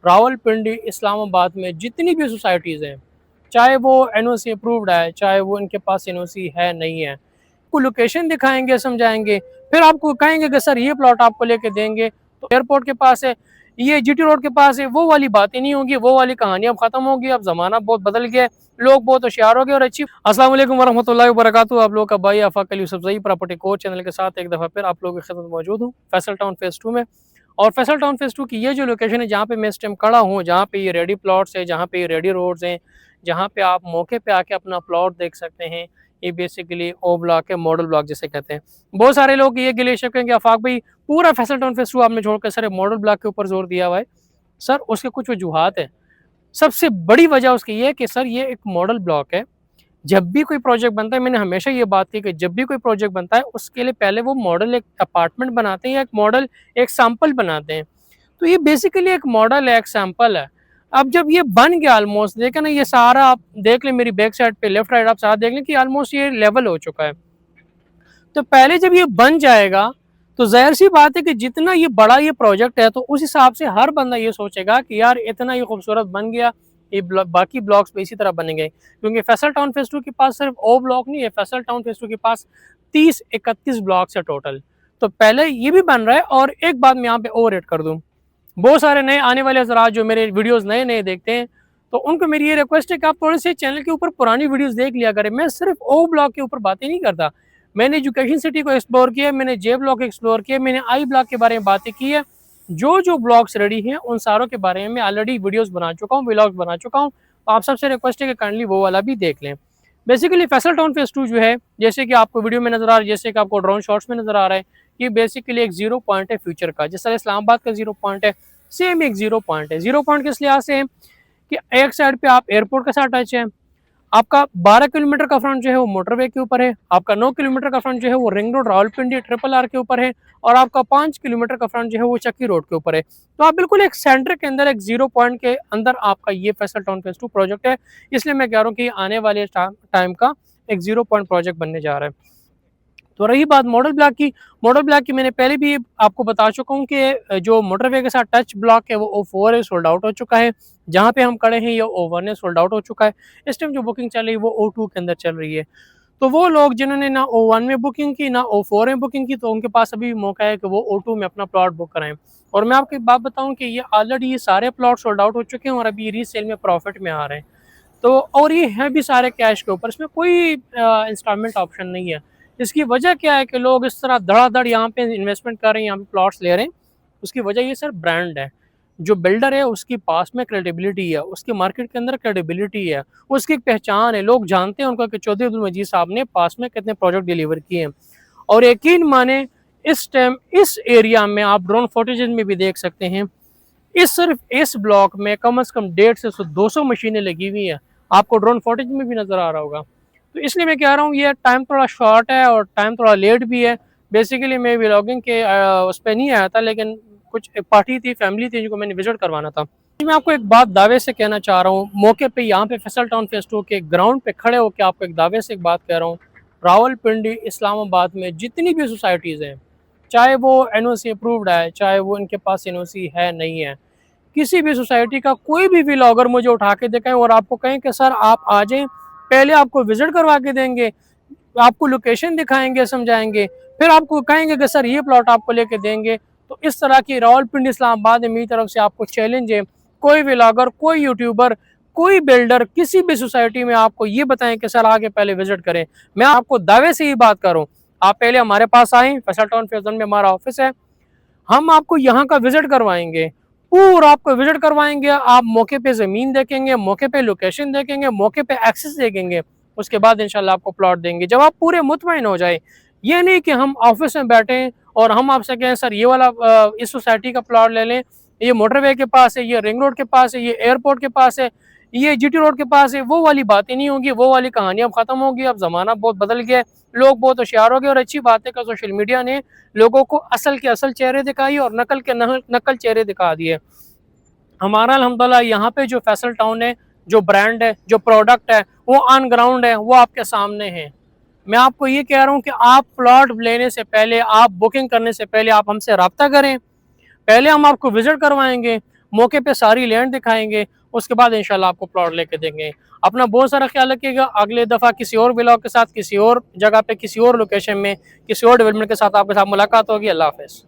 रावलपिंडी इस्लामाबाद में जितनी भी सोसाइटीज़ हैं, चाहे वो एनओसी अप्रूव्ड है, चाहे वो इनके पास एनओसी है नहीं है, को लोकेशन दिखाएंगे, समझाएंगे, फिर आपको कहेंगे कि सर ये प्लॉट आपको लेके देंगे तो एयरपोर्ट के पास है, ये जीटी रोड के पास है, वो वाली बातें नहीं होगी, वो वाली कहानी अब खत्म होगी। अब जमाना बहुत बदल गया है, लोग बहुत होशियार हो गए और अच्छी। अस्सलाम वालेकुम वरहमतुल्लाहि वबरकातुहू। आप लोग का भाई Afaq Ali Yousafzai property coach channel के साथ एक दफ़ा फिर आप लोगों की खिदमत में मौजूद हूँ फैसल टाउन फेज़ 2 में। और फैसल टाउन फेज़ 2 की ये जो लोकेशन है, जहाँ पे मैं इस टाइम खड़ा हूँ, जहाँ पे ये रेडी प्लॉट्स है, जहाँ पे ये रेडी रोड्स हैं, जहाँ पे आप मौके पे आके अपना प्लॉट देख सकते हैं, ये बेसिकली ओ ब्लॉक है, मॉडल ब्लॉक जिसे कहते हैं। बहुत सारे लोग ये गिले शिकवे कहेंगे आफाक भाई पूरा फैसल टाउन फेज़ 2 आपने छोड़कर सर मॉडल ब्लॉक के ऊपर जोर दिया हुआ है। सर उसके कुछ वजूहात हैं। सबसे बड़ी वजह उसकी ये है कि सर ये एक मॉडल ब्लॉक है। जब भी कोई प्रोजेक्ट बनता है, मैंने हमेशा ये बात की कि जब भी कोई प्रोजेक्ट बनता है उसके लिए पहले वो मॉडल एक अपार्टमेंट बनाते हैं या एक मॉडल एक सैंपल बनाते हैं। तो ये बेसिकली एक मॉडल है, एक सैंपल है। अब जब ये बन गया ऑलमोस्ट, देखें ना, ये सारा आप देख लें मेरी बैक साइड पे, लेफ्ट राइट आप साथ देख लें कि ऑलमोस्ट ये लेवल हो चुका है। तो पहले जब ये बन जाएगा तो जाहिर सी बात है कि जितना ये बड़ा ये प्रोजेक्ट है तो उस हिसाब से हर बंदा ये सोचेगा कि यार इतना ये खूबसूरत बन गया, ये बाकी ब्लॉक्स पे इसी तरह बनेंगे। क्योंकि फैसल टाउन फेज़ 2 के पास सिर्फ ओ ब्लॉक नहीं है, फैसल टाउन फेज़ 2 के पास 30-31 ब्लॉक्स है टोटल। तो पहले ये भी बन रहा है। और एक बात मैं यहाँ पे ओवर कर दूँ, बहुत सारे नए आने वाले हज़रात जो मेरे वीडियोस नए नए देखते हैं, तो उनको मेरी ये रिक्वेस्ट है कि आप थोड़े से चैनल के ऊपर पुरानी वीडियोस देख लिया करें। मैं सिर्फ ओ ब्लॉक के ऊपर बातें नहीं करता, मैंने एजुकेशन सिटी को एक्सप्लोर किया, मैंने जे ब्लॉक एक्सप्लोर किया, मैंने आई ब्लॉक के बारे में बातें की है। जो जो ब्लॉक्स रेडी हैं उन सारों के बारे में मैं ऑलरेडी वीडियोस बना चुका हूँ, व्लॉग्स बना चुका हूँ। तो आप सबसे रिक्वेस्ट है कि काइंडली वो वाला भी देख लें। बेसिकली फैसल टाउन फेज़ 2 जो है, जैसे कि आपको वीडियो में नजर आ रहा है, जैसे कि आपको ड्रोन शॉट्स में नजर आ रहा है, ये बेसिकली एक जीरो पॉइंट है फ्यूचर का। जिस तरह इस्लामाबाद का जीरो पॉइंट है, सेम एक जीरो पॉइंट है। जीरो पॉइंट किस लिहाज से है कि एक साइड पे आप एयरपोर्ट के साथ टच है, आपका 12 किलोमीटर का फ्रंट जो है वो मोटरवे के ऊपर है, आपका 9 किलोमीटर का फ्रंट जो है वो ring road Rawalpindi triple R के ऊपर है, और आपका 5 किलोमीटर का फ्रंट जो है वो चक्की रोड के ऊपर है। तो आप बिल्कुल एक सेंटर के अंदर, एक जीरो पॉइंट के अंदर आपका ये फैसल टाउन फेज़ 2 प्रोजेक्ट है। इसलिए मैं कह रहा हूँ कि आने वाले टाइम का एक जीरो पॉइंट प्रोजेक्ट बनने जा रहा है। तो रही बात मॉडल ब्लॉक की, मॉडल ब्लॉक की मैंने पहले भी आपको बता चुका हूँ कि जो मोटरवे के साथ टच ब्लॉक है वो O4 है, सोल्ड आउट हो चुका है। जहाँ पे हम खड़े हैं ये O1 है, सोल्ड आउट हो चुका है। इस टाइम जो बुकिंग चल रही है वो O2 के अंदर चल रही है। तो वो लोग जिन्होंने ना O1 में बुकिंग की ना O4 में बुकिंग की, तो उनके पास अभी भी मौका है कि वो O2 में अपना प्लॉट बुक कराएं। और मैं आपको एक बात बताऊं कि ये ऑलरेडी ये सारे प्लॉट सोल्ड आउट हो चुके हैं और अभी रीसेल में प्रॉफिट में आ रहे हैं। तो और ये है भी सारे कैश के ऊपर, इसमें कोई इंस्टॉलमेंट ऑप्शन नहीं है। इसकी वजह क्या है कि लोग इस तरह धड़ाधड़ यहाँ पे इन्वेस्टमेंट कर रहे हैं, यहाँ पे प्लॉट्स ले रहे हैं। उसकी वजह ये सर ब्रांड है। जो बिल्डर है उसकी पास में क्रेडिबिलिटी है, उसकी मार्केट के अंदर क्रेडिबिलिटी है, उसकी एक पहचान है, लोग जानते हैं उनको कि चौधरी अब्दुल मजीद साहब ने पास में कितने प्रोजेक्ट डिलीवर किए हैं। और यकीन माने इस टाइम इस एरिया में आप ड्रोन फुटेज में भी देख सकते हैं, इस सिर्फ इस ब्लॉक में कम से कम 150 से 200 मशीनें लगी हुई हैं। आपको ड्रोन फुटेज में भी नजर आ रहा होगा। तो इसलिए मैं कह रहा हूँ ये टाइम थोड़ा शॉर्ट है और टाइम थोड़ा लेट भी है। बेसिकली मैं व्लॉगिंग के उस पर नहीं आया था, लेकिन कुछ पार्टी थी, फैमिली थी जिनको मैंने विजिट करवाना था। मैं आपको एक बात दावे से कहना चाह रहा हूँ, मौके पे यहाँ पे फैसल टाउन फेज़ 2 के ग्राउंड पे खड़े होकर आपको एक दावे से एक बात कह रहा हूँ। रावलपिंडी इस्लामाबाद में जितनी भी सोसाइटीज़ हैं, चाहे वो एनओसी अप्रूव्ड है, चाहे वो इनके पास एनओसी है नहीं है, किसी भी सोसाइटी का कोई भी व्लॉगर मुझे उठा के दिखाएं और आपको कहें कि सर आप आ जाएं, पहले आपको विजिट करवा के देंगे, आपको लोकेशन दिखाएंगे, समझाएंगे, फिर आपको कहेंगे कि सर ये प्लॉट आपको लेके देंगे। तो इस तरह की रावलपिंडी इस्लामाबाद में मेरी तरफ से आपको चैलेंज है, कोई व्लॉगर, कोई यूट्यूबर, कोई बिल्डर किसी भी सोसाइटी में आपको ये बताएं कि सर आगे पहले विजिट करें, मैं आपको दावे से ही बात करूं, आप पहले हमारे पास आए, फैसल टाउन फेज़ 1 में हमारा ऑफिस है, हम आपको यहाँ का विजिट करवाएंगे, पूरा आपको विजिट करवाएंगे, आप मौके पे ज़मीन देखेंगे, मौके पे लोकेशन देखेंगे, मौके पे एक्सेस देखेंगे, उसके बाद इंशाल्लाह आपको प्लॉट देंगे जब आप पूरे मुतमईन हो जाए। ये नहीं कि हम ऑफिस में बैठे और हम आपसे कहें सर ये वाला इस सोसाइटी का प्लॉट ले लें, ये मोटरवे के पास है, ये रिंग रोड के पास है, ये एयरपोर्ट के पास है, ये जीटी रोड के पास है, वो वाली बातें नहीं होगी, वो वाली कहानी अब खत्म होगी। अब ज़माना बहुत बदल गया है, लोग बहुत होशियार हो गए। और अच्छी बात है कि सोशल मीडिया ने लोगों को असल के असल चेहरे दिखाई और नकल के नकल चेहरे दिखा दिए। हमारा अल्हम्दुलिल्लाह यहाँ पे जो फैसल टाउन है, जो ब्रांड है, जो प्रोडक्ट है, वो ऑन ग्राउंड है, वो आपके सामने है। मैं आपको ये कह रहा हूँ कि आप प्लॉट लेने से पहले, आप बुकिंग करने से पहले आप हमसे रब्ता करें, पहले हम आपको विजिट करवाएंगे, मौके पे सारी लैंड दिखाएंगे, उसके बाद इंशाल्लाह आपको प्लॉट लेके देंगे। अपना बहुत सारा ख्याल रखिएगा। अगले दफ़ा किसी और ब्लॉग के साथ, किसी और जगह पे, किसी और लोकेशन में, किसी और डेवलपमेंट के साथ आपके साथ मुलाकात होगी। अल्लाह हाफ़िज़।